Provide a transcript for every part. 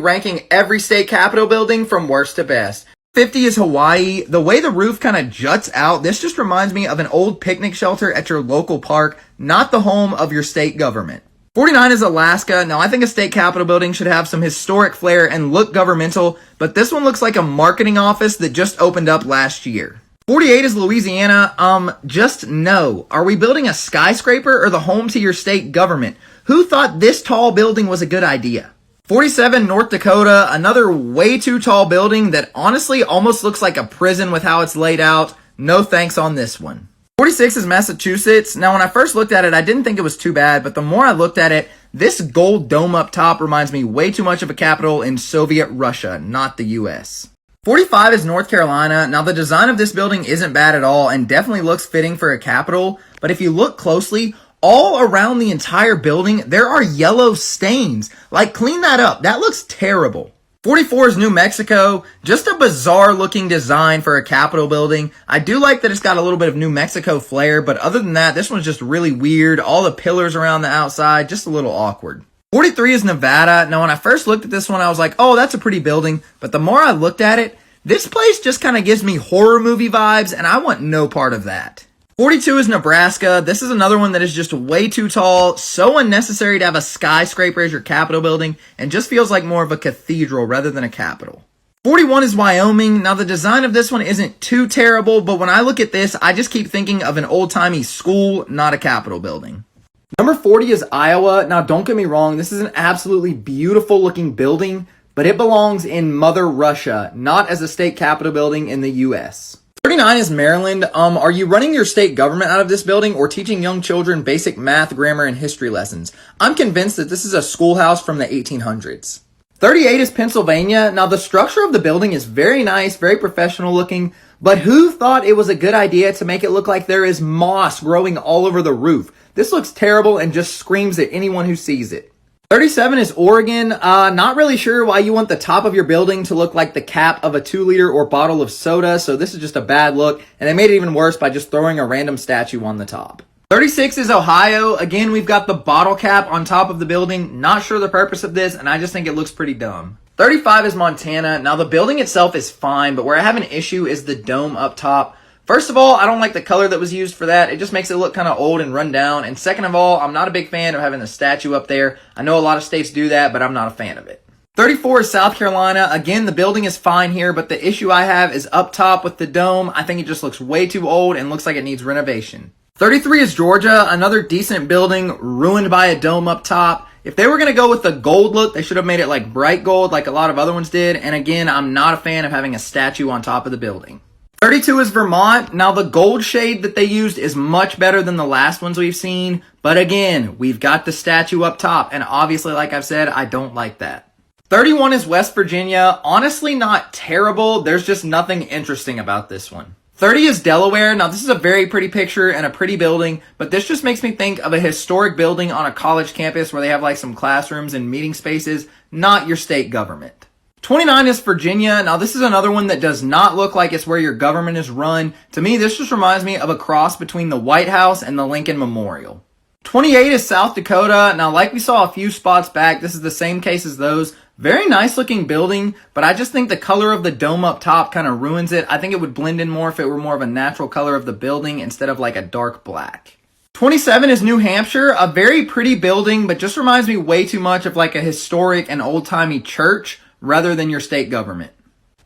ranking every state capitol building from worst to best. 50 is Hawaii. The way the roof kind of juts out, this just reminds me of an old picnic shelter at your local park, not the home of your state government. 49 is Alaska. Now, I think a state capitol building should have some historic flair and look governmental, but this one looks like a marketing office that just opened up last year. 48 is Louisiana. Just no. Are we building a skyscraper or the home to your state government? Who thought this tall building was a good idea? 47, North Dakota, another way too tall building that honestly almost looks like a prison with how it's laid out. No thanks on this one. 46 is Massachusetts. Now, when I first looked at it, I didn't think it was too bad, but the more I looked at it, this gold dome up top reminds me way too much of a capital in Soviet Russia, not the US. 45 is North Carolina. Now, the design of this building isn't bad at all and definitely looks fitting for a capital, but if you look closely, all around the entire building, there are yellow stains. Like, clean that up. That looks terrible. 44 is New Mexico. Just a bizarre looking design for a capitol building. I do like that it's got a little bit of New Mexico flair, but other than that, this one's just really weird. All the pillars around the outside, just a little awkward. 43 is Nevada. Now, when I first looked at this one, I was like, oh, that's a pretty building. But the more I looked at it, this place just kind of gives me horror movie vibes, and I want no part of that. 42 is Nebraska. This is another one that is just way too tall, so unnecessary to have a skyscraper as your capitol building, and just feels like more of a cathedral rather than a capitol. 41 is Wyoming. Now, the design of this one isn't too terrible, but when I look at this, I just keep thinking of an old-timey school, not a capitol building. Number 40 is Iowa. Now, don't get me wrong, this is an absolutely beautiful looking building, but it belongs in Mother Russia, not as a state capitol building in the US. 39 is Maryland. Are you running your state government out of this building or teaching young children basic math, grammar, and history lessons? I'm convinced that this is a schoolhouse from the 1800s. 38 is Pennsylvania. Now, the structure of the building is very nice, very professional looking, but who thought it was a good idea to make it look like there is moss growing all over the roof? This looks terrible and just screams at anyone who sees it. 37 is Oregon. Not really sure why you want the top of your building to look like the cap of a 2-liter or bottle of soda, so this is just a bad look, and they made it even worse by just throwing a random statue on the top. 36 is Ohio. Again, we've got the bottle cap on top of the building. Not sure the purpose of this, and I just think it looks pretty dumb. 35 is Montana. Now, the building itself is fine, but where I have an issue is the dome up top. First of all, I don't like the color that was used for that. It just makes it look kind of old and run down. And second of all, I'm not a big fan of having the statue up there. I know a lot of states do that, but I'm not a fan of it. 34 is South Carolina. Again, the building is fine here, but the issue I have is up top with the dome. I think it just looks way too old and looks like it needs renovation. 33 is Georgia. Another decent building ruined by a dome up top. If they were going to go with the gold look, they should have made it like bright gold like a lot of other ones did. And again, I'm not a fan of having a statue on top of the building. 32 is Vermont. Now, the gold shade that they used is much better than the last ones we've seen. But again, we've got the statue up top. And obviously, like I've said, I don't like that. 31 is West Virginia. Honestly, not terrible. There's just nothing interesting about this one. 30 is Delaware. Now, this is a very pretty picture and a pretty building, but this just makes me think of a historic building on a college campus where they have like some classrooms and meeting spaces, not your state government. 29 is Virginia. Now, this is another one that does not look like it's where your government is run. To me, this just reminds me of a cross between the White House and the Lincoln Memorial. 28 is South Dakota. Now, like we saw a few spots back, this is the same case as those. Very nice looking building, but I just think the color of the dome up top kind of ruins it. I think it would blend in more if it were more of a natural color of the building instead of like a dark black. 27 is New Hampshire. A very pretty building, but just reminds me way too much of like a historic and old-timey church rather than your state government.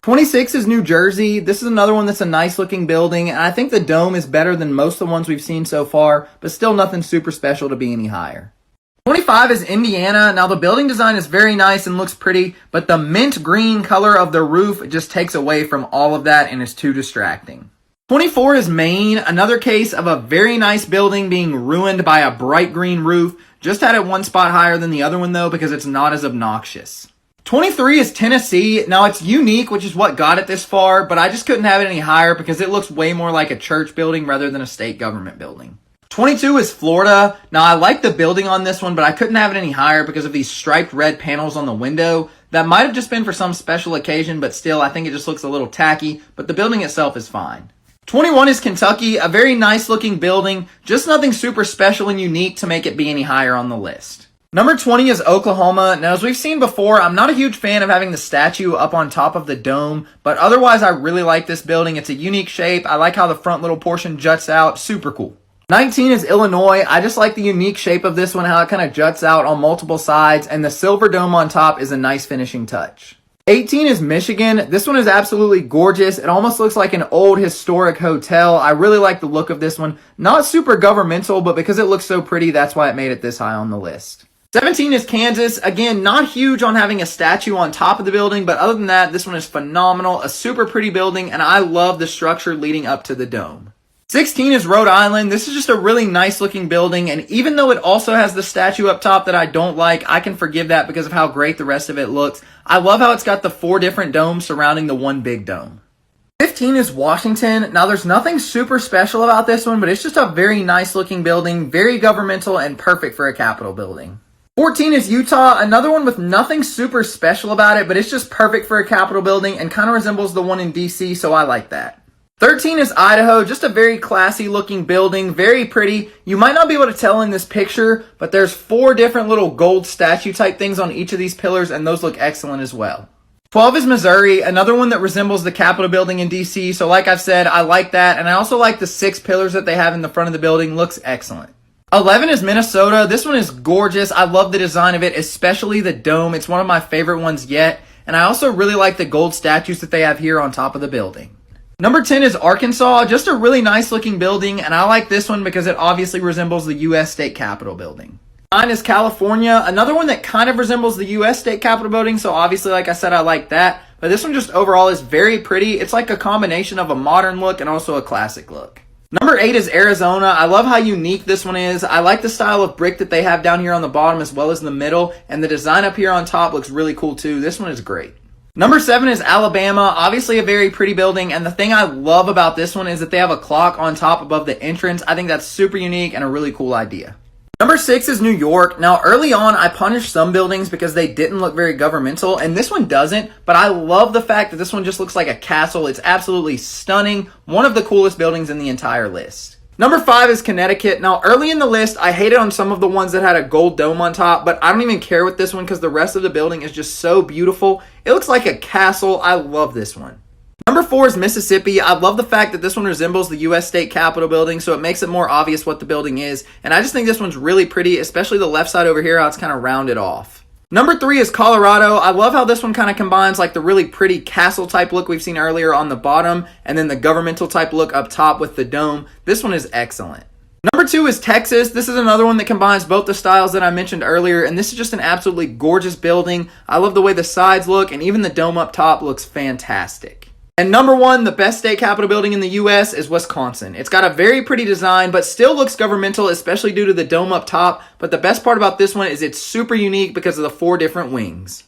26 is New Jersey. This is another one that's a nice looking building, and I think the dome is better than most of the ones we've seen so far, but still nothing super special to be any higher. 25 is Indiana. Now, the building design is very nice and looks pretty, but the mint green color of the roof just takes away from all of that and is too distracting. 24 is Maine. Another case of a very nice building being ruined by a bright green roof. Just had it one spot higher than the other one, though, because it's not as obnoxious. 23 is Tennessee. Now, it's unique, which is what got it this far, but I just couldn't have it any higher because it looks way more like a church building rather than a state government building. 22 is Florida. Now, I like the building on this one, but I couldn't have it any higher because of these striped red panels on the window. That might have just been for some special occasion, but still, I think it just looks a little tacky, but the building itself is fine. 21 is Kentucky. A very nice looking building, just nothing super special and unique to make it be any higher on the list. Number 20 is Oklahoma. Now, as we've seen before, I'm not a huge fan of having the statue up on top of the dome, but otherwise I really like this building. It's a unique shape. I like how the front little portion juts out. Super cool. 19 is Illinois. I just like the unique shape of this one, how it kind of juts out on multiple sides, and the silver dome on top is a nice finishing touch. 18 is Michigan. This one is absolutely gorgeous. It almost looks like an old historic hotel. I really like the look of this one. Not super governmental, but because it looks so pretty, that's why it made it this high on the list. 17 is Kansas. Again, not huge on having a statue on top of the building, but other than that, this one is phenomenal. A super pretty building, and I love the structure leading up to the dome. 16 is Rhode Island. This is just a really nice looking building, and even though it also has the statue up top that I don't like, I can forgive that because of how great the rest of it looks. I love how it's got the 4 different domes surrounding the one big dome. 15 is Washington. Now, there's nothing super special about this one, but it's just a very nice looking building, very governmental, and perfect for a Capitol building. 14 is Utah, another one with nothing super special about it, but it's just perfect for a Capitol building and kind of resembles the one in DC, so I like that. 13 is Idaho, just a very classy looking building, very pretty. You might not be able to tell in this picture, but there's 4 different little gold statue type things on each of these pillars, and those look excellent as well. 12 is Missouri, another one that resembles the Capitol building in DC, so like I've said, I like that, and I also like the 6 pillars that they have in the front of the building, looks excellent. 11 is Minnesota. This one is gorgeous. I love the design of it, especially the dome. It's one of my favorite ones yet, and I also really like the gold statues that they have here on top of the building. Number 10 is Arkansas, just a really nice looking building, and I like this one because it obviously resembles the U.S. State Capitol building. 9 is California, another one that kind of resembles the U.S. State Capitol building, so obviously, like I said, I like that, but this one just overall is very pretty. It's like a combination of a modern look and also a classic look. Number 8 is Arizona. I love how unique this one is. I like the style of brick that they have down here on the bottom as well as in the middle, and the design up here on top looks really cool too. This one is great. Number 7 is Alabama. Obviously a very pretty building, and the thing I love about this one is that they have a clock on top above the entrance. I think that's super unique and a really cool idea. Number 6 is New York. Now, early on, I punished some buildings because they didn't look very governmental, and this one doesn't, but I love the fact that this one just looks like a castle. It's absolutely stunning. One of the coolest buildings in the entire list. Number 5 is Connecticut. Now, early in the list, I hated on some of the ones that had a gold dome on top, but I don't even care with this one because the rest of the building is just so beautiful. It looks like a castle. I love this one. Number 4 is Mississippi. I love the fact that this one resembles the U.S. State Capitol building, so it makes it more obvious what the building is. And I just think this one's really pretty, especially the left side over here, how it's kind of rounded off. Number 3 is Colorado. I love how this one kind of combines like the really pretty castle type look we've seen earlier on the bottom, and then the governmental type look up top with the dome. This one is excellent. Number 2 is Texas. This is another one that combines both the styles that I mentioned earlier, and this is just an absolutely gorgeous building. I love the way the sides look, and even the dome up top looks fantastic. And number 1, the best state capitol building in the U.S. is Wisconsin. It's got a very pretty design, but still looks governmental, especially due to the dome up top. But the best part about this one is it's super unique because of the 4 different wings.